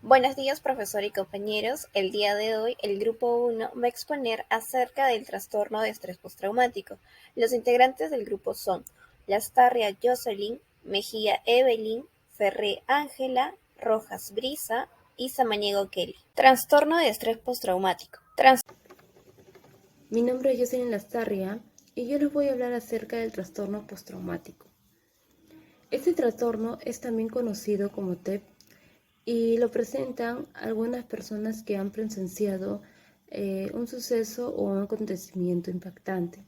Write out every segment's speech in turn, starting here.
Buenos días, profesor y compañeros. El día de hoy, el grupo 1 va a exponer acerca del trastorno de estrés postraumático. Los integrantes del grupo son Lastarria Jocelyn, Mejía Evelyn, Ferré Ángela, Rojas Brisa y Samaniego Kelly. Trastorno de estrés postraumático. Mi nombre es Jocelyn Lastarria y yo les voy a hablar acerca del trastorno postraumático. Este trastorno es también conocido como TEP y lo presentan algunas personas que han presenciado un suceso o un acontecimiento impactante.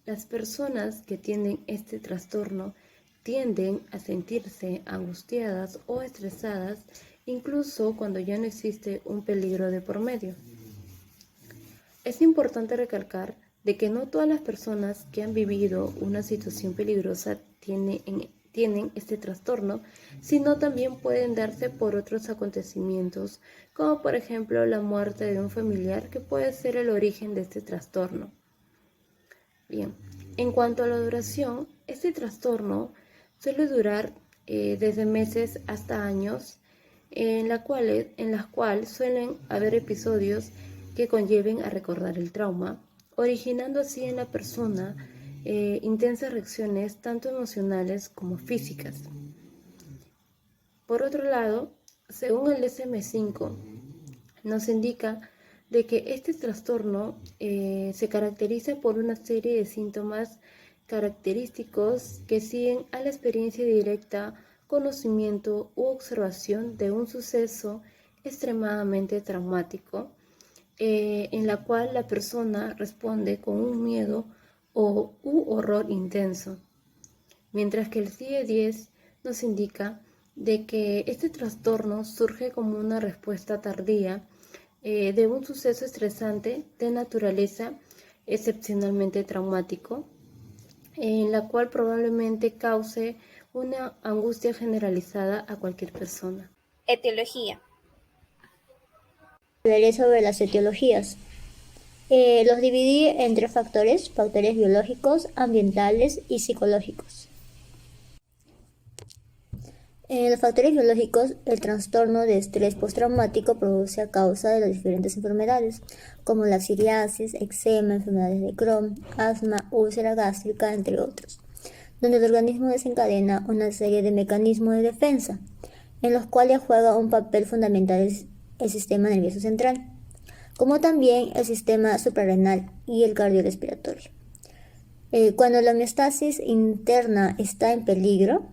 Las personas que tienen este trastorno tienden a sentirse angustiadas o estresadas incluso cuando ya no existe un peligro de por medio. Es importante recalcar de que no todas las personas que han vivido una situación peligrosa tienen este trastorno, sino también pueden darse por otros acontecimientos, como por ejemplo la muerte de un familiar que puede ser el origen de este trastorno. Bien, en cuanto a la duración, este trastorno suele durar desde meses hasta años, en las cuales suelen haber episodios que conlleven a recordar el trauma, originando así en la persona intensas reacciones tanto emocionales como físicas. Por otro lado, según el DSM-5, nos indica de que este trastorno se caracteriza por una serie de síntomas característicos que siguen a la experiencia directa, conocimiento u observación de un suceso extremadamente traumático, en la cual la persona responde con un miedo u horror intenso. Mientras que el CIE-10 nos indica de que este trastorno surge como una respuesta tardía de un suceso estresante de naturaleza excepcionalmente traumático, en la cual probablemente cause una angustia generalizada a cualquier persona. Etiología. Hablaré sobre las etiologías. Los dividí en tres factores biológicos, ambientales y psicológicos. En los factores biológicos, el trastorno de estrés postraumático produce a causa de las diferentes enfermedades, como la psoriasis, eczema, enfermedades de Crohn, asma, úlcera gástrica, entre otros, donde el organismo desencadena una serie de mecanismos de defensa, en los cuales juega un papel fundamental el sistema nervioso central, como también el sistema suprarrenal y el cardiorrespiratorio. Cuando la homeostasis interna está en peligro,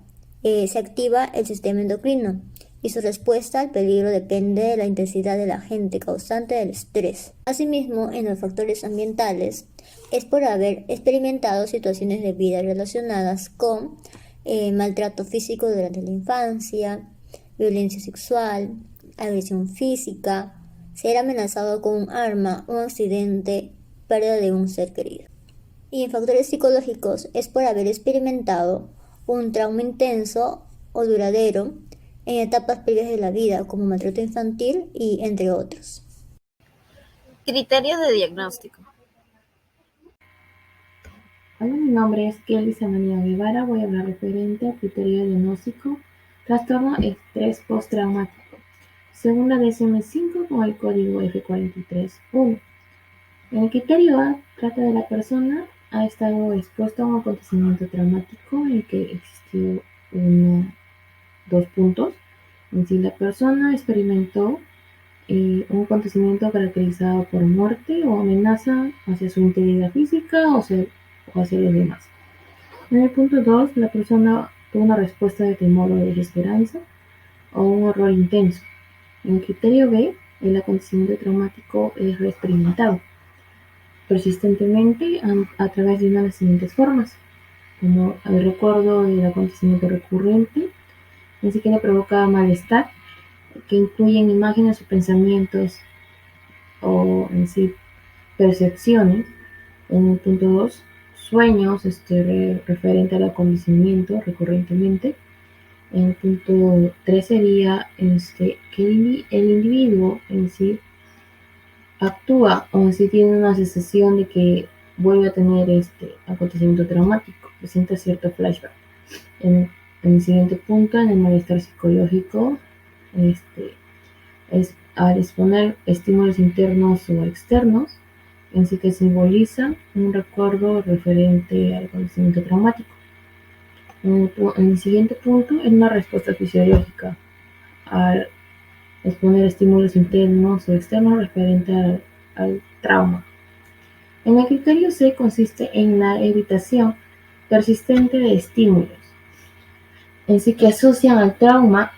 se activa el sistema endocrino y su respuesta al peligro depende de la intensidad del agente causante del estrés. Asimismo, en los factores ambientales es por haber experimentado situaciones de vida relacionadas con maltrato físico durante la infancia, violencia sexual, agresión física, ser amenazado con un arma, un accidente, pérdida de un ser querido. Y en factores psicológicos es por haber experimentado un trauma intenso o duradero en etapas previas de la vida, como maltrato infantil y entre otros. Criterios de diagnóstico. Hola, mi nombre es Kelly Samaniego Guevara. Voy a hablar referente al criterio de diagnóstico trastorno estrés postraumático, según la DSM-5 con el código F431. En el criterio A trata de la persona ha estado expuesta a un acontecimiento traumático en el que existió dos puntos. En sí, la persona experimentó un acontecimiento caracterizado por muerte o amenaza hacia su integridad física o hacia los demás. En el punto 2, la persona tuvo una respuesta de temor o desesperanza o un horror intenso. En el criterio B, el acontecimiento traumático es reexperimentado persistentemente a través de una de las siguientes formas, como el recuerdo del acontecimiento recurrente, ni siquiera provoca malestar, que incluyen imágenes o pensamientos o en sí percepciones. En el punto 2, sueños referente al acontecimiento recurrentemente. En el punto 3 sería que el individuo en sí actúa o en sí tiene una sensación de que vuelve a tener este acontecimiento traumático, presenta cierto flashback. En el siguiente punto, en el malestar psicológico, al exponer estímulos internos o externos, en sí que simbolizan un recuerdo referente al acontecimiento traumático. En el siguiente punto es una respuesta fisiológica al exponer estímulos internos o externos referente al trauma. En el criterio C consiste en la evitación persistente de estímulos, en sí que asocian al trauma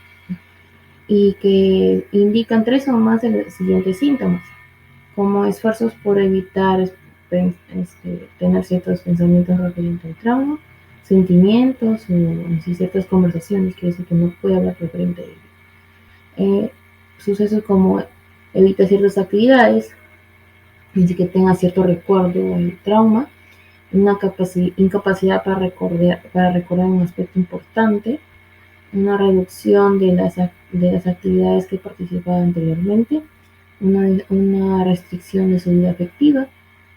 y que indican 3 o más de los siguientes síntomas, como esfuerzos por evitar tener ciertos pensamientos referentes al trauma, sentimientos o ciertas conversaciones, que es que no puede hablar referente a ello. Sucesos como evita ciertas actividades, así que tenga cierto recuerdo del trauma, una incapacidad para recordar un aspecto importante, una reducción de las actividades que participaba anteriormente, una restricción de su vida afectiva,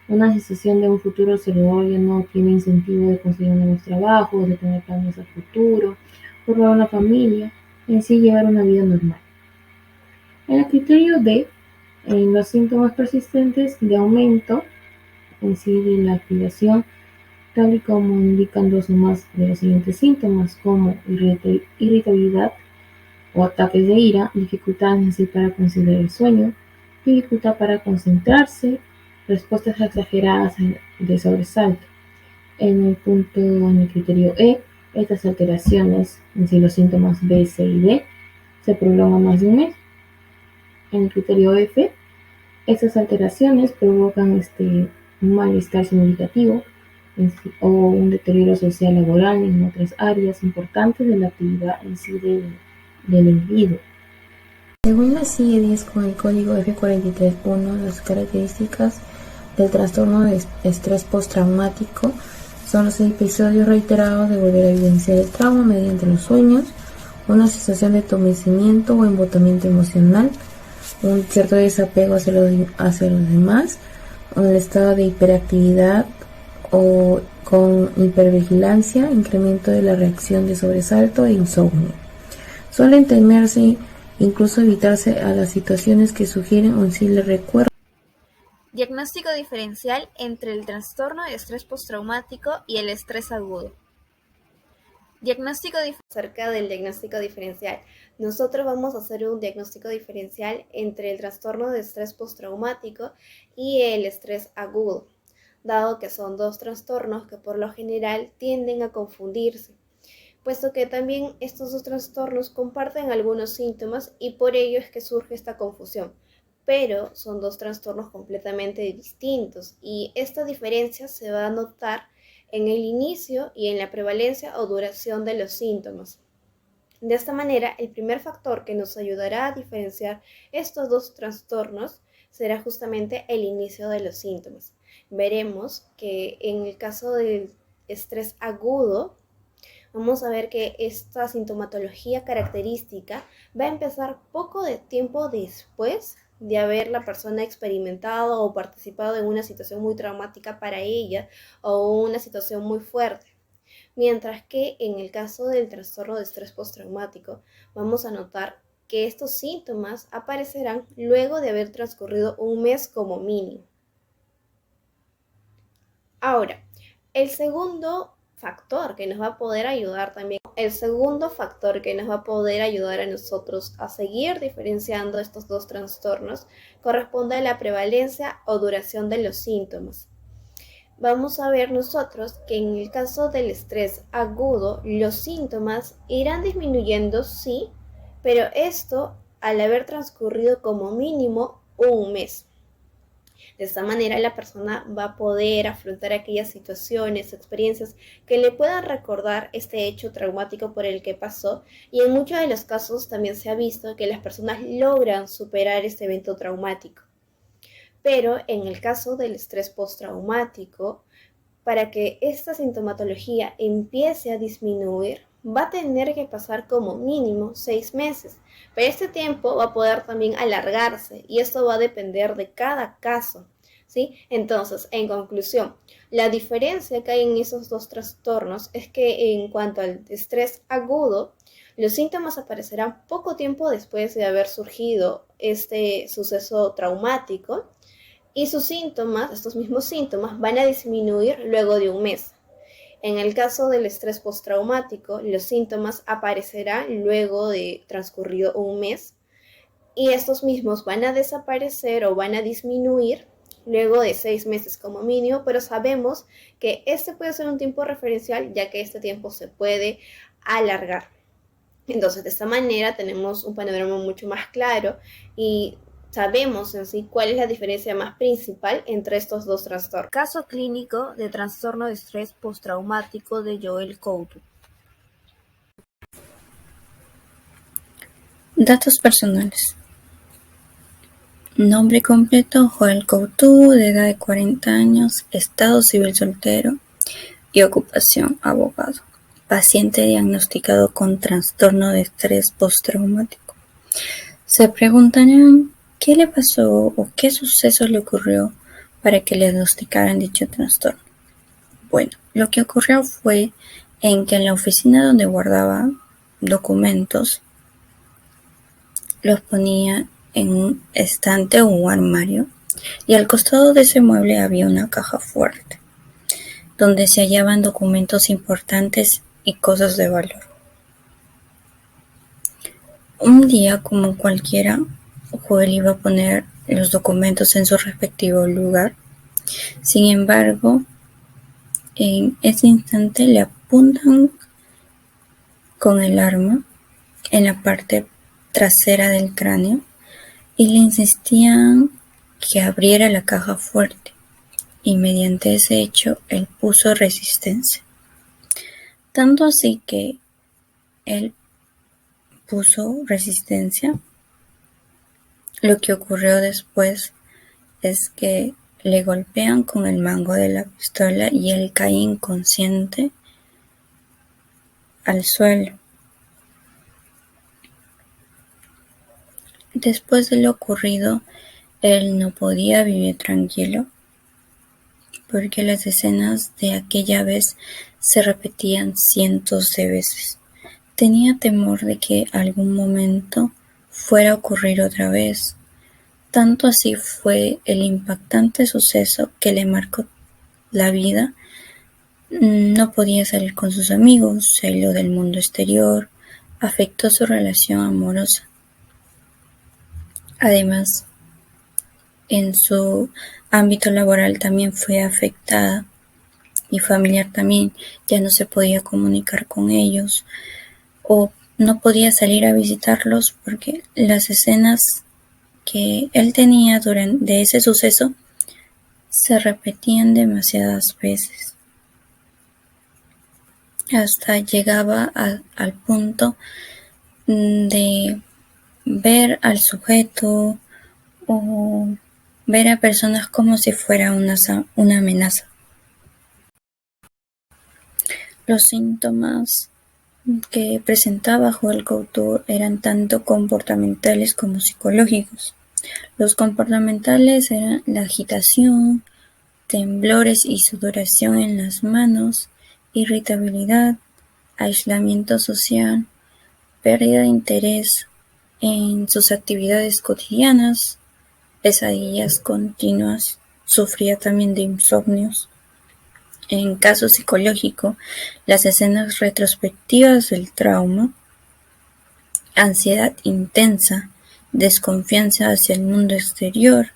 una sensación de un futuro observador, ya no tiene incentivo de conseguir nuevos trabajos, de tener planes a futuro, formar una familia, en sí llevar una vida normal. En el criterio D, en los síntomas persistentes de aumento en sí de la activación, tal y como indican 2 o más de los siguientes síntomas, como irritabilidad o ataques de ira, dificultades en sí para conciliar el sueño, dificultad para concentrarse, respuestas exageradas de sobresalto. En el criterio E, estas alteraciones, en sí los síntomas B, C y D, se prolongan más de un mes. En el criterio F, estas alteraciones provocan un malestar significativo o un deterioro social laboral en otras áreas importantes de la actividad en sí del individuo. Según la CIE 10 con el código F431, las características del trastorno de estrés postraumático son los episodios reiterados de volver a evidenciar el trauma mediante los sueños, una sensación de entumecimiento o embotamiento emocional, un cierto desapego hacia los demás, un estado de hiperactividad o con hipervigilancia, incremento de la reacción de sobresalto e insomnio. Suelen temerse, incluso evitarse a las situaciones que sugieren un simple recuerdo. Diagnóstico diferencial entre el trastorno de estrés postraumático y el estrés agudo. Acerca del diagnóstico diferencial. Nosotros vamos a hacer un diagnóstico diferencial entre el trastorno de estrés postraumático y el estrés agudo, dado que son 2 trastornos que por lo general tienden a confundirse, puesto que también estos 2 trastornos comparten algunos síntomas y por ello es que surge esta confusión, pero son 2 trastornos completamente distintos y esta diferencia se va a notar en el inicio y en la prevalencia o duración de los síntomas. De esta manera, el primer factor que nos ayudará a diferenciar estos 2 trastornos será justamente el inicio de los síntomas. Veremos que en el caso del estrés agudo, vamos a ver que esta sintomatología característica va a empezar poco de tiempo después de haber la persona experimentado o participado en una situación muy traumática para ella o una situación muy fuerte. Mientras que en el caso del trastorno de estrés postraumático, vamos a notar que estos síntomas aparecerán luego de haber transcurrido un mes como mínimo. Ahora, el segundo factor que nos va a poder ayudar a nosotros a seguir diferenciando estos 2 trastornos corresponde a la prevalencia o duración de los síntomas. Vamos a ver nosotros que en el caso del estrés agudo, los síntomas irán disminuyendo, sí, pero esto al haber transcurrido como mínimo un mes. De esta manera la persona va a poder afrontar aquellas situaciones, experiencias que le puedan recordar este hecho traumático por el que pasó, y en muchos de los casos también se ha visto que las personas logran superar este evento traumático. Pero en el caso del estrés postraumático, para que esta sintomatología empiece a disminuir, va a tener que pasar como mínimo 6 meses, pero este tiempo va a poder también alargarse y esto va a depender de cada caso, ¿sí? Entonces, en conclusión, la diferencia que hay en esos dos trastornos es que en cuanto al estrés agudo, los síntomas aparecerán poco tiempo después de haber surgido este suceso traumático y sus síntomas, estos mismos síntomas, van a disminuir luego de un mes. En el caso del estrés postraumático, los síntomas aparecerán luego de transcurrido un mes y estos mismos van a desaparecer o van a disminuir luego de 6 meses como mínimo, pero sabemos que este puede ser un tiempo referencial ya que este tiempo se puede alargar. Entonces, de esta manera tenemos un panorama mucho más claro y sabemos en sí cuál es la diferencia más principal entre estos dos trastornos. Caso clínico de trastorno de estrés postraumático de Joel Couto. Datos personales. Nombre completo: Joel Couto, de edad de 40 años, estado civil soltero y ocupación abogado. Paciente diagnosticado con trastorno de estrés postraumático. Se preguntarán qué le pasó o qué suceso le ocurrió para que le diagnosticaran dicho trastorno. Bueno, lo que ocurrió fue en que en la oficina donde guardaba documentos los ponía en un estante o un armario y al costado de ese mueble había una caja fuerte donde se hallaban documentos importantes y cosas de valor. Un día, como cualquiera, Joel iba a poner los documentos en su respectivo lugar. Sin embargo, en ese instante le apuntan con el arma en la parte trasera del cráneo y le insistían que abriera la caja fuerte, y mediante ese hecho él puso resistencia. Tanto así que él puso resistencia. Lo que ocurrió después es que le golpean con el mango de la pistola y él cae inconsciente al suelo. Después de lo ocurrido, él no podía vivir tranquilo porque las escenas de aquella vez se repetían cientos de veces. Tenía temor de que algún momento fuera a ocurrir otra vez. Tanto así fue el impactante suceso que le marcó la vida. No podía salir con sus amigos, se aisló del mundo exterior, afectó su relación amorosa. Además, en su ámbito laboral también fue afectada y familiar también, ya no se podía comunicar con ellos o no podía salir a visitarlos porque las escenas que él tenía durante ese suceso se repetían demasiadas veces. Hasta llegaba al punto de ver al sujeto o ver a personas como si fuera una amenaza. Los síntomas que presentaba Joel Couto eran tanto comportamentales como psicológicos. Los comportamentales eran la agitación, temblores y sudoración en las manos, irritabilidad, aislamiento social, pérdida de interés en sus actividades cotidianas, pesadillas continuas, sufría también de insomnios. En caso psicológico, las escenas retrospectivas del trauma, ansiedad intensa, desconfianza hacia el mundo exterior,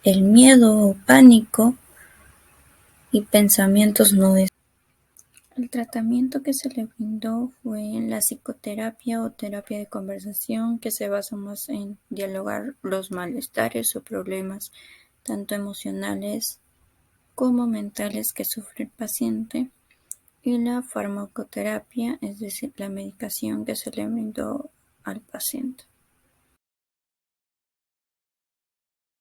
el miedo o pánico y pensamientos no deseados. El tratamiento que se le brindó fue la psicoterapia o terapia de conversación, que se basa más en dialogar los malestares o problemas, tanto emocionales como mentales, que sufre el paciente, y la farmacoterapia, es decir, la medicación que se le brindó al paciente.